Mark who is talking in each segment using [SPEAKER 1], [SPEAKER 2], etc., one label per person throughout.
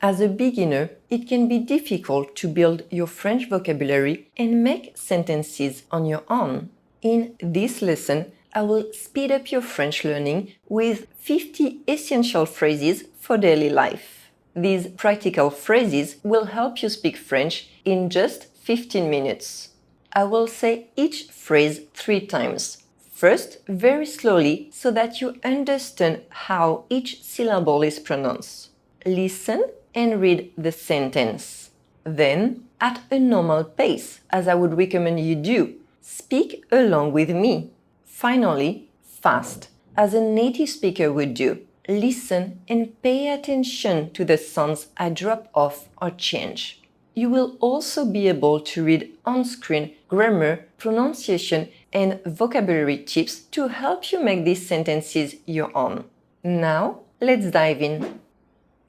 [SPEAKER 1] As a beginner, it can be difficult to build your French vocabulary and make sentences on your own. In this lesson, I will speed up your French learning with 50 essential phrases for daily life. These practical phrases will help you speak French in just 15 minutes. I will say each phrase 3 times. First, very slowly so that you understand how each syllable is pronounced. Listen and read the sentence. Then, at a normal pace, as I would recommend you do, speak along with me. Finally, fast, as a native speaker would do. Listen and pay attention to the sounds I drop off or change. You will also be able to read on-screen grammar, pronunciation, and vocabulary tips to help you make these sentences your own. Now, let's dive in.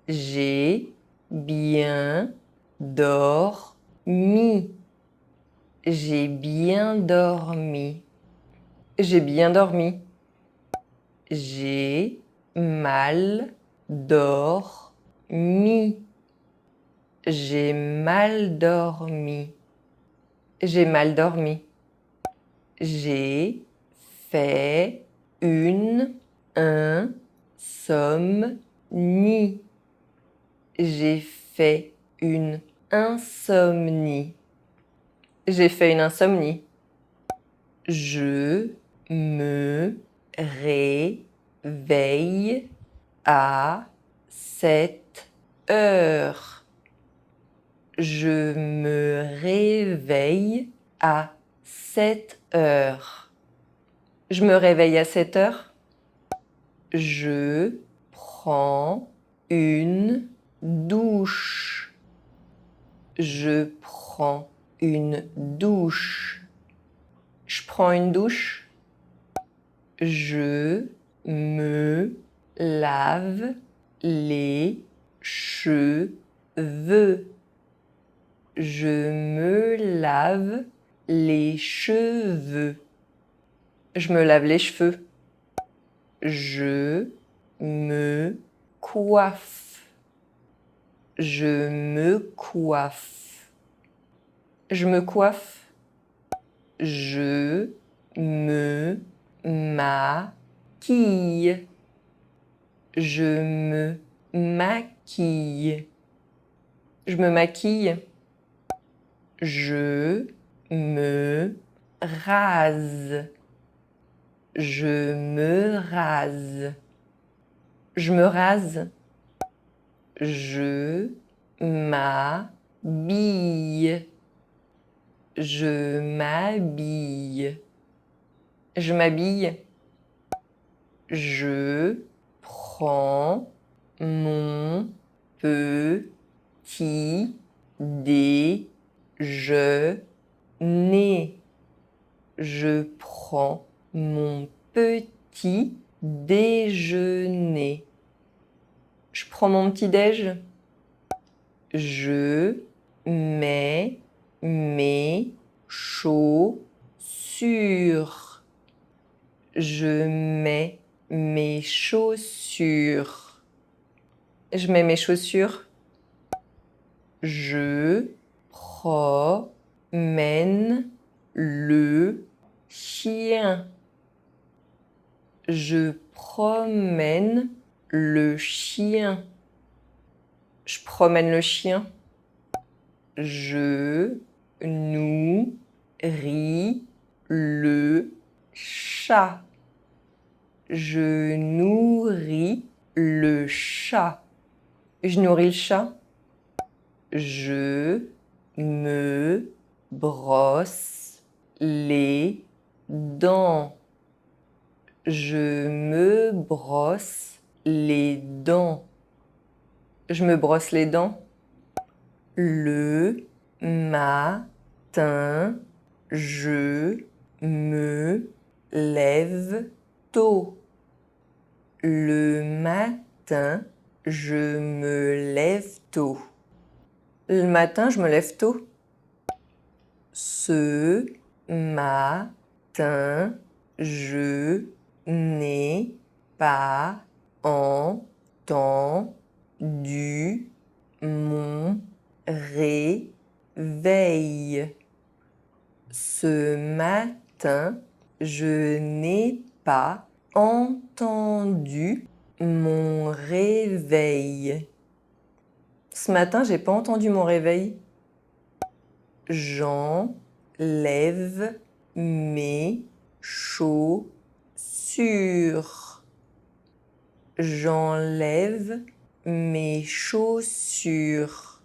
[SPEAKER 1] J'ai bien dormi. J'ai bien dormi. J'ai bien dormi. J'ai mal dormi. J'ai mal dormi. J'ai mal dormi. J'ai fait une insomnie. J'ai fait une insomnie. J'ai fait une insomnie. Je me réveille à 7 heures. Je me réveille à 7 heures. Je me réveille à 7 heures. Je prends une douche. Je prends une douche. Je prends une douche. Je me lave les cheveux. Je me lave les cheveux. Je me lave les cheveux. Je me coiffe. Je me coiffe. Je me coiffe. Je me maquille. Je me maquille. Je me maquille. Je me rase. Je me rase. Je me rase. Je m'habille. Je m'habille. Je m'habille. Je prends mon petit déjeuner. Je prends mon petit déjeuner. Je prends mon petit déj. Je mets mes chaussures. Je mets mes chaussures. Je mets mes chaussures. Je promène le chien. Je promène le chien. Je promène le chien. Je nourris le chat. Je nourris le chat. Je nourris le chat. Je me brosse les dents. Je me brosse les dents. Je me brosse les dents. Le matin, je me lève tôt. Le matin, je me lève tôt. Le matin, je me lève tôt. Ce matin, je n'ai pas entendu mon réveil. Ce matin, je n'ai pas entendu mon réveil. Ce matin, j'ai pas entendu mon réveil. J'enlève mes chaussures. J'enlève mes chaussures.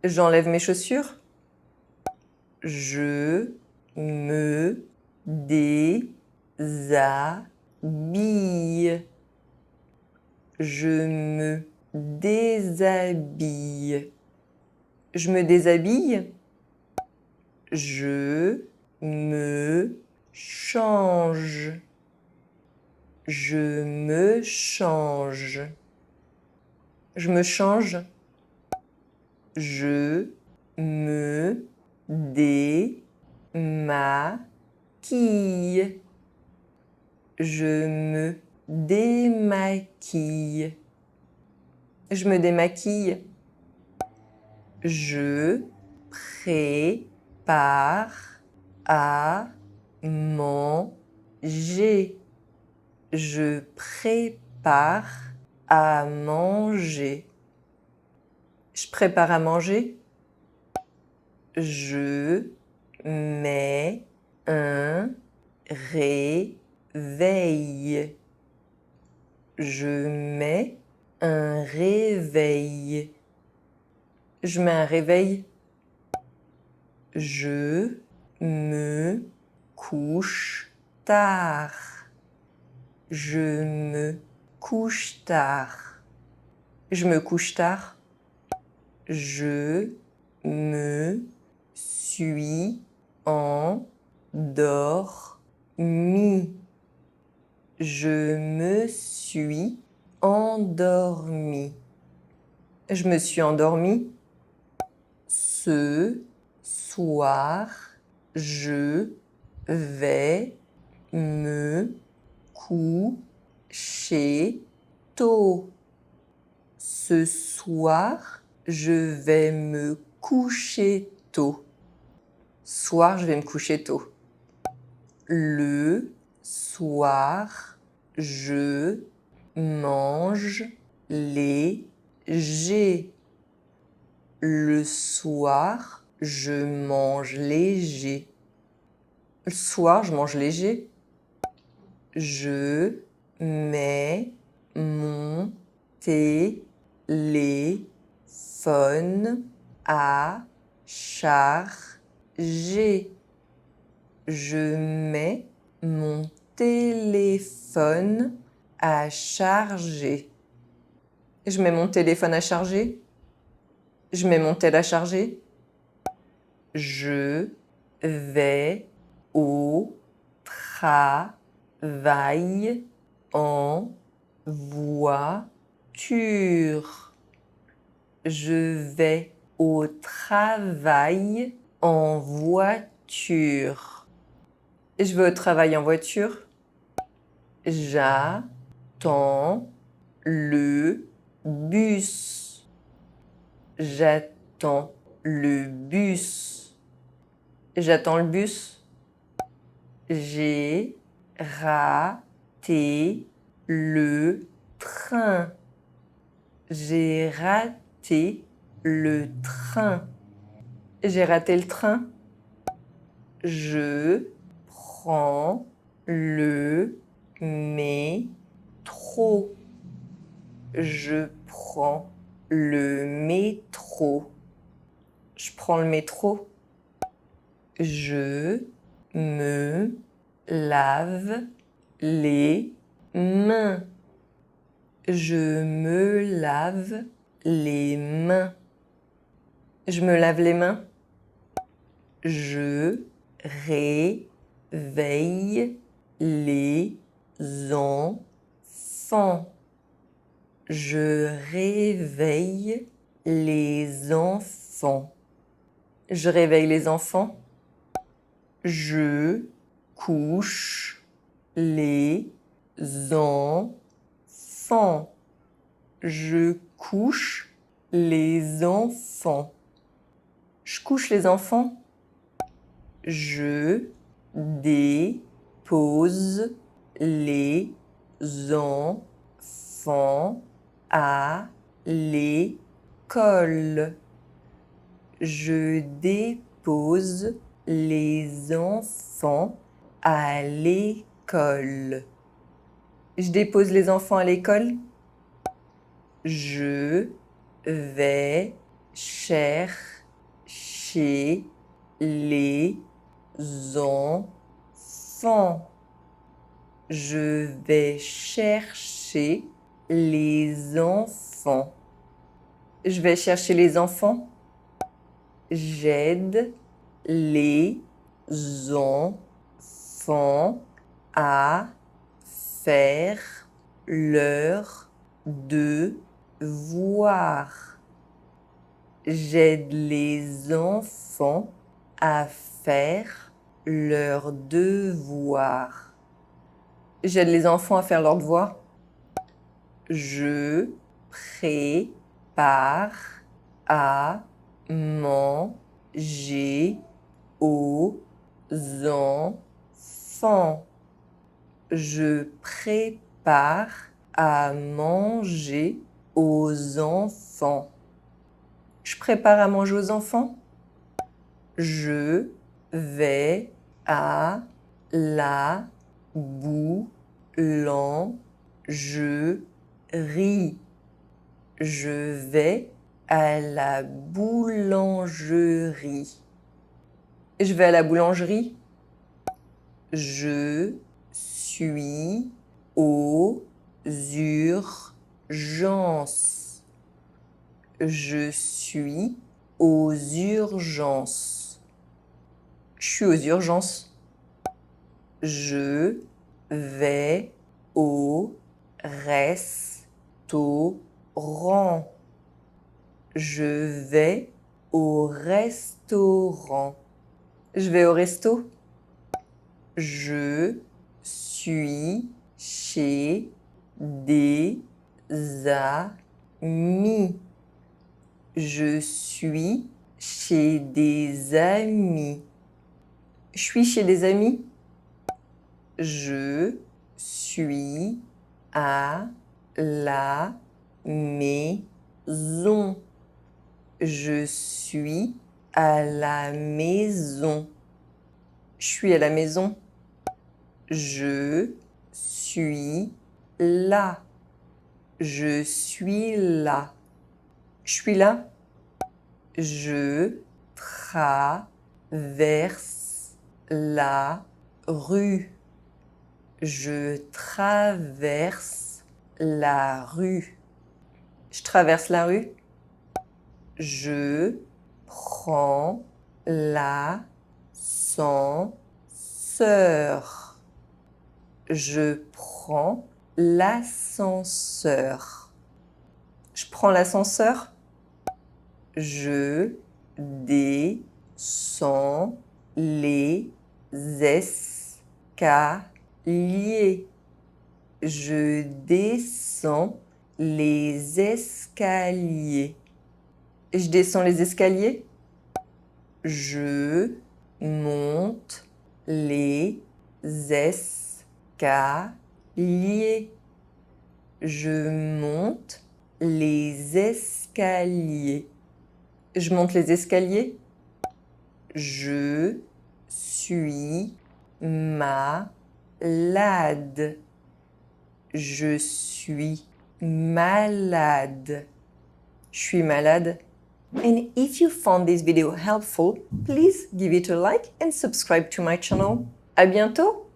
[SPEAKER 1] J'enlève mes chaussures. Je me déshabille. Je me déshabille. Je me déshabille. Je me change. Je me change. Je me change. Je me démaquille. Je me démaquille. Je me démaquille. Je prépare à manger. Je prépare à manger. Je prépare à manger. Je mets un réveil. Je mets un réveil. Je mets un réveil. Je me couche tard. Je me couche tard. Je me couche tard. Je me suis endormi. Je me suis endormi. Je me suis endormi. Ce soir, je vais me coucher tôt. Ce soir, je vais me coucher tôt. Soir, je vais me coucher tôt. Le soir, je mange léger. Le soir, je mange léger. Le soir, je mange léger. Je mets mon téléphone à charger. Je mets mon téléphone à charger. Je mets mon téléphone à charger. Je mets mon tel à charger. Je vais au travail en voiture. Je vais au travail en voiture. Je vais au travail en voiture. J'attends le bus. J'attends le bus. J'attends le bus. J'ai raté le train. J'ai raté le train. J'ai raté le train. Je prends le métro. Je prends le métro. Je prends le métro. Je me lave les mains. Je me lave les mains. Je me lave les mains. Je réveille les enfants. Je réveille les enfants. Je réveille les enfants. Je couche les enfants. Je couche les enfants. Je couche les enfants. Je dépose les enfants à l'école. Je dépose les enfants à l'école. Je dépose les enfants à l'école. Je vais chercher les enfants. Je vais chercher les enfants. Je vais chercher les enfants. J'aide les enfants à faire leurs devoirs. J'aide les enfants à faire leurs devoirs. J'aide les enfants à faire leurs devoirs. Je prépare à manger aux enfants. Je prépare à manger aux enfants. Je prépare à manger aux enfants. Je vais à la boulangerie. Je vais à la boulangerie. Je vais à la boulangerie. Je suis aux urgences. Je suis aux urgences. Je suis aux urgences. Je vais au restaurant. Je vais au restaurant. Je vais au resto. Je suis chez des amis. Je suis chez des amis. Je suis chez des amis. Je suis à la maison. Je suis à la maison. Je suis à la maison. Je suis là. Je suis là. Je suis là. Je traverse la rue. Je traverse la rue. Je traverse la rue. Je prends l'ascenseur. Je prends l'ascenseur. Je prends l'ascenseur. Je descends les escaliers. Je descends les escaliers. Je descends les escaliers. Je monte les escaliers. Je monte les escaliers. Je monte les escaliers. Je suis malade. Je suis malade. Je suis malade. And if you found this video helpful, please give it a like and subscribe to my channel. À bientôt!